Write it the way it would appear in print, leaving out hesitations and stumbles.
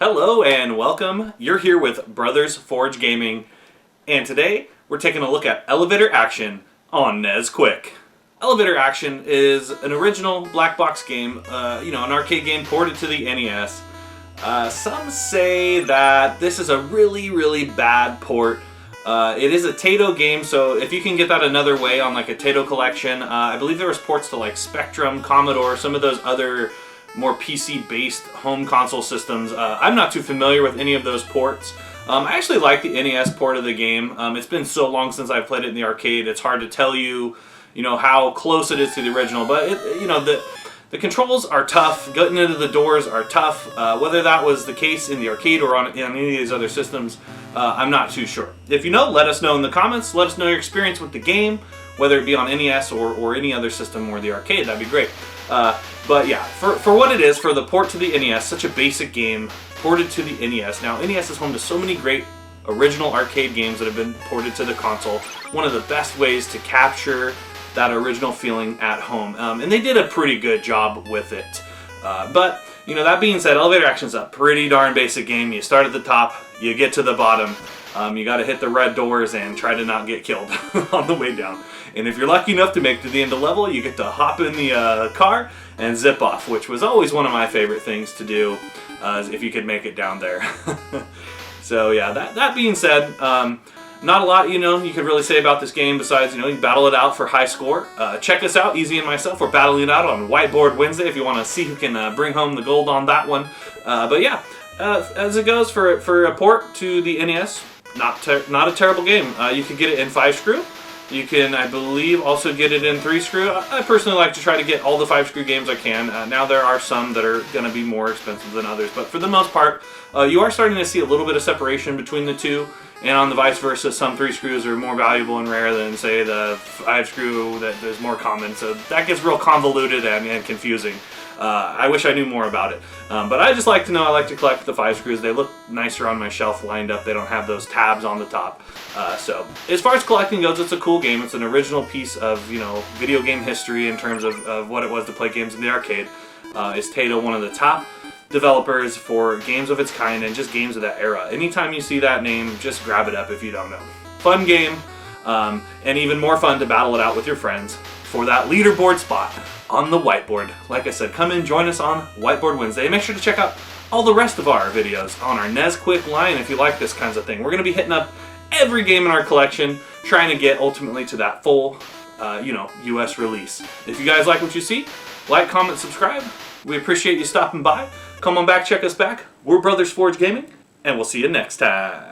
Hello and welcome. You're here with Brothers Forge Gaming, and today we're taking a look at Elevator Action on NESQuicK. Elevator Action is an original black box game, an arcade game ported to the NES. Some say that this is a really bad port. It is a Taito game, so if you can get that another way on like a Taito collection, I believe there was ports to like Spectrum, Commodore, some of those other more PC-based home console systems. I'm not too familiar with any of those ports. I actually like the NES port of the game. It's been so long since I've played it in the arcade, it's hard to tell you, how close it is to the original. But the controls are tough. Getting into the doors are tough. Whether that was the case in the arcade or on any of these other systems, I'm not too sure. If you know, let us know in the comments. Let us know your experience with the game, whether it be on NES or any other system or the arcade. That'd be great. But yeah, for what it is, for the port to the NES, such a basic game ported to the NES. Now, NES is home to so many great original arcade games that have been ported to the console. One of the best ways to capture that original feeling at home. And they did a pretty good job with it. But, that being said, Elevator Action is a pretty darn basic game. You start at the top, you get to the bottom. You got to hit the red doors and try to not get killed on the way down. And if you're lucky enough to make it to the end of the level, you get to hop in the car and zip off, which was always one of my favorite things to do, if you could make it down there. So yeah, that being said, not a lot you could really say about this game besides you battle it out for high score. Check us out, Easy and myself. We're battling it out on Whiteboard Wednesday if you want to see who can bring home the gold on that one. But yeah, as it goes for a port to the NES, not a terrible game. You can get it in 5-screw. You can, I believe, also get it in 3-screw. I personally like to try to get all the 5-screw games I can. Now there are some that are going to be more expensive than others, but for the most part, you are starting to see a little bit of separation between the two. And on the vice versa, some 3-screws are more valuable and rare than, say, the 5-screw that is more common. So that gets real convoluted and confusing. I wish I knew more about it. But I just like to know, I like to collect the 5-screws. They look nicer on my shelf lined up. They don't have those tabs on the top. So as far as collecting goes, it's a cool game. It's an original piece of, video game history in terms of what it was to play games in the arcade. Is Taito one of the top developers for games of its kind and just games of that era? Anytime you see that name, just grab it up if you don't know. Fun game, and even more fun to battle it out with your friends for that leaderboard spot on the whiteboard. Like I said, come in, join us on Whiteboard Wednesday. Make sure to check out all the rest of our videos on our NESQuicK line if you like this kinds of thing. We're going to be hitting up every game in our collection, trying to get ultimately to that full, US release. If you guys like what you see, like, comment, subscribe. We appreciate you stopping by. Come on back, check us back. We're Brothers Forge Gaming, and we'll see you next time.